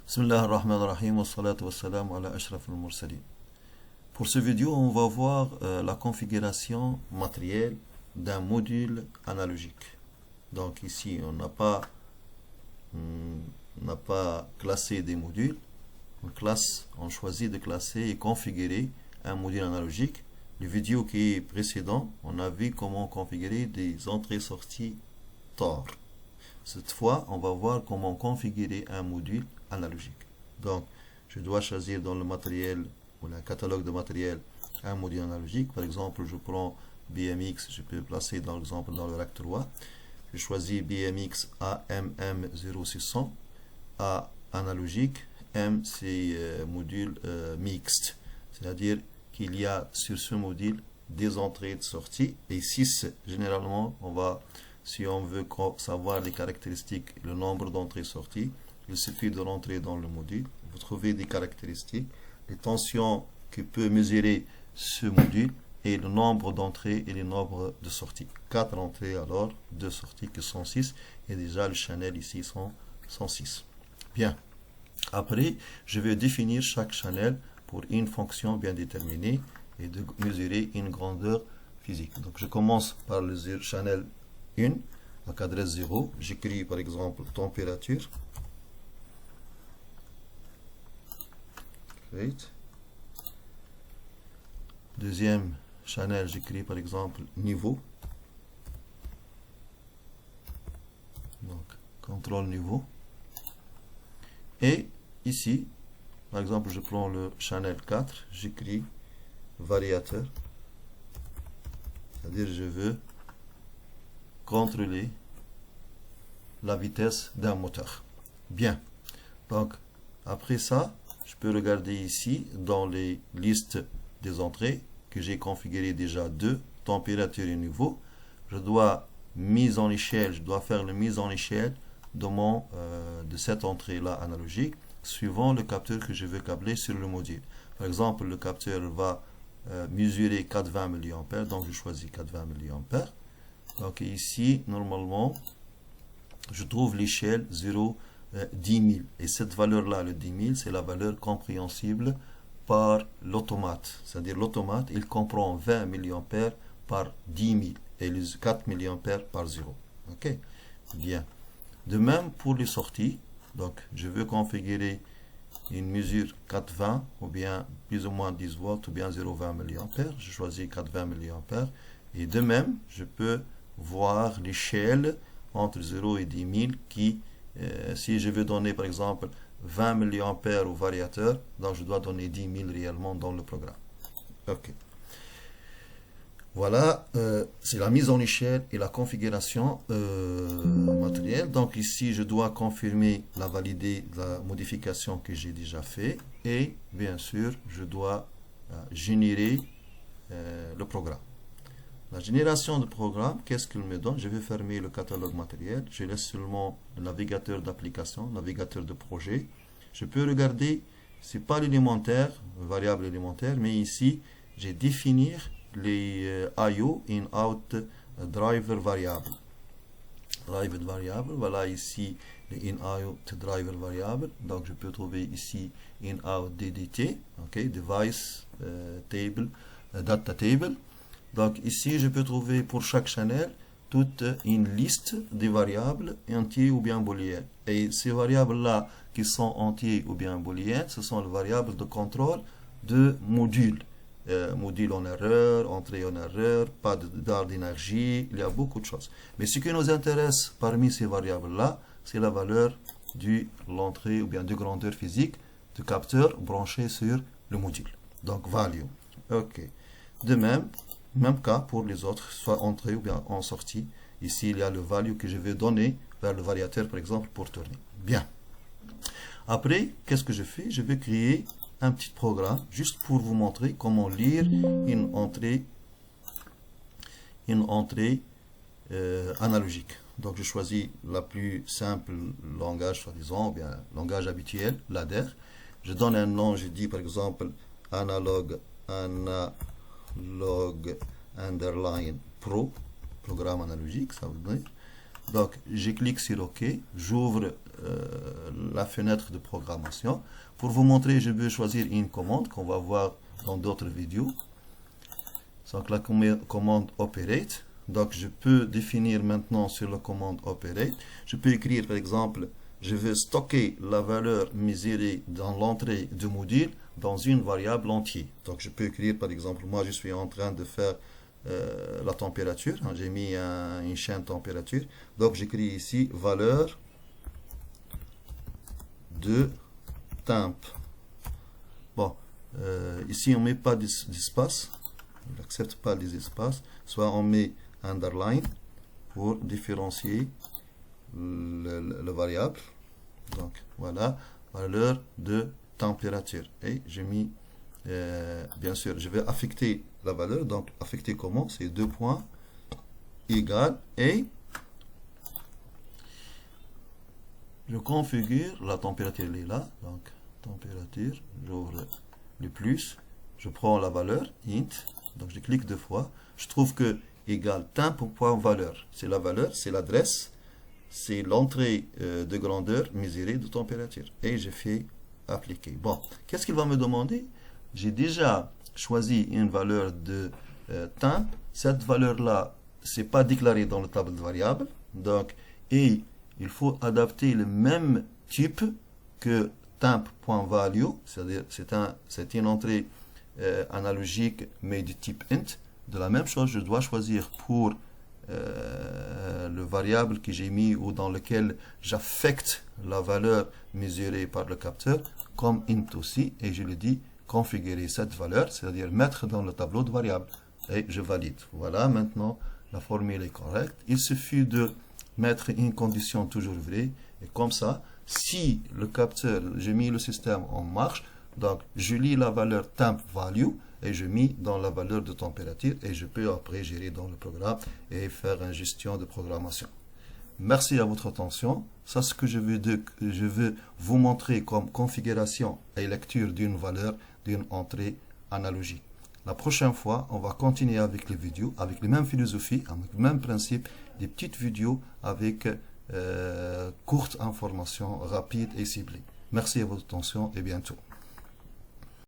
Bismillah ar-Rahman ar-Rahim wa salatu wa salam ala ashraf al-mursalin. Pour ce vidéo, on va voir la configuration matérielle d'un module analogique. Donc ici, on n'a pas classé des modules. On choisit de classer et configurer un module analogique. Le vidéo qui est précédent, on a vu comment configurer des entrées-sorties TOR. Cette fois, on va voir comment configurer un module analogique. Donc, je dois choisir dans le matériel ou le catalogue de matériel un module analogique. Par exemple, je prends BMX, je peux placer dans l'exemple dans le rack 3. Je choisis BMX AMM0600, A analogique, M c'est module mixte, c'est-à-dire qu'il y a sur ce module des entrées et de sorties, et 6 généralement, si on veut savoir les caractéristiques, le nombre d'entrées et sorties, il suffit de rentrer dans le module, vous trouvez des caractéristiques, les tensions que peut mesurer ce module, et le nombre d'entrées et le nombre de sorties. 4 entrées alors, 2 sorties qui sont 6, et déjà le channel ici sont 6. Bien. Après, je vais définir chaque channel pour une fonction bien déterminée et de mesurer une grandeur physique. Donc je commence par le channel 1, avec adresse 0. J'écris par exemple température. Great. Deuxième channel, j'écris par exemple niveau. Donc contrôle niveau. Et ici, par exemple, je prends le channel 4, j'écris variateur. C'est-à-dire je veux contrôler la vitesse d'un moteur. Bien. Donc, après ça, je peux regarder ici dans les listes des entrées que j'ai configuré déjà 2, température et niveau. Je dois faire la mise en échelle de cette entrée-là analogique, suivant le capteur que je veux câbler sur le module. Par exemple, le capteur va mesurer 420 mA, donc je choisis 420 mA. Donc ici, normalement, je trouve l'échelle 10 000. Et cette valeur-là, le 10 000, c'est la valeur compréhensible par l'automate. C'est-à-dire l'automate, il comprend 20 mA par 10 000 et les 4 mA par 0. Ok? Bien. De même pour les sorties. Donc, je veux configurer une mesure 420 ou bien plus ou moins 10 volts ou bien 0,20 mA. Je choisis 420 mA. Et de même, je peux voir l'échelle entre 0 et 10 000 qui, si je veux donner par exemple 20 mA au variateur, donc je dois donner 10 000 réellement dans le programme. Ok. Voilà, c'est la mise en échelle et la configuration matérielle. Donc ici, je dois confirmer valider la modification que j'ai déjà fait. Et bien sûr, je dois générer le programme. La génération de programme, qu'est-ce qu'il me donne? Je vais fermer le catalogue matériel. Je laisse seulement le navigateur d'application, navigateur de projet. Je peux regarder, c'est pas l'élémentaire, variable élémentaire, mais ici, j'ai définir les IO, in-out driver variable. Driver variable, voilà ici les in-out driver variable. Donc je peux trouver ici in-out DDT, ok, device table, data table. Donc ici je peux trouver pour chaque channel toute une liste des variables entiers ou bien booléennes. Et ces variables-là qui sont entiers ou bien booléennes, ce sont les variables de contrôle de modules. Module en erreur, entrée en erreur, pas d'art d'énergie, il y a beaucoup de choses. Mais ce qui nous intéresse parmi ces variables-là, c'est la valeur de l'entrée ou bien de grandeur physique du capteur branché sur le module. Donc value. Ok. De même cas pour les autres, soit entrée ou bien en sortie. Ici, il y a le value que je vais donner vers le variateur, par exemple, pour tourner. Bien. Après, qu'est-ce que je fais? Je vais créer un petit programme juste pour vous montrer comment lire une entrée analogique. Donc je choisis la plus simple langage, soi-disant, ou bien langage habituel, ladder. Je donne un nom, je dis par exemple analog underline pro, programme analogique, ça veut dire. Donc je clique sur OK, j'ouvre la fenêtre de programmation. Pour vous montrer, je vais choisir une commande qu'on va voir dans d'autres vidéos. Donc la commande operate. Donc je peux définir maintenant sur la commande operate. Je peux écrire par exemple, je veux stocker la valeur mesurée dans l'entrée du module dans une variable entière. Donc je peux écrire par exemple, moi je suis en train de faire la température. J'ai mis une chaîne température. Donc j'écris ici valeur de temp. Bon, ici on ne met pas d'espace. On n'accepte pas les espaces. Soit on met underline pour différencier le variable. Donc voilà, valeur de température. Et j'ai mis, bien sûr, je vais affecter la valeur. Donc affecter comment? C'est 2 points égal et je configure la température. Elle est là. Donc température, j'ouvre le plus, je prends la valeur int. Donc je clique 2 fois. Je trouve que égal temp.valeur. C'est la valeur, c'est l'adresse, c'est l'entrée de grandeur mesurée de température. Et je fais appliquer. Bon, qu'est-ce qu'il va me demander? J'ai déjà choisi une valeur de temp. Cette valeur-là, c'est pas déclaré dans le table de variables. Donc, et il faut adapter le même type que temp.value, c'est-à-dire c'est une entrée analogique mais du type int. De la même chose, je dois choisir pour le variable que j'ai mis ou dans lequel j'affecte la valeur mesurée par le capteur comme int aussi, et je lui dis configurer cette valeur, c'est-à-dire mettre dans le tableau de variables, et je valide. Voilà, maintenant la formule est correcte. Il suffit de mettre une condition toujours vraie, et comme ça, si le capteur, j'ai mis le système en marche, donc je lis la valeur temp value et je mets dans la valeur de température et je peux après gérer dans le programme et faire une gestion de programmation. Merci à votre attention. Ça, c'est ce que je veux vous montrer comme configuration et lecture d'une valeur d'une entrée analogique. La prochaine fois, on va continuer avec les vidéos, avec les mêmes philosophies, avec le même principe, des petites vidéos avec courtes informations rapides et ciblées. Merci à votre attention et bientôt.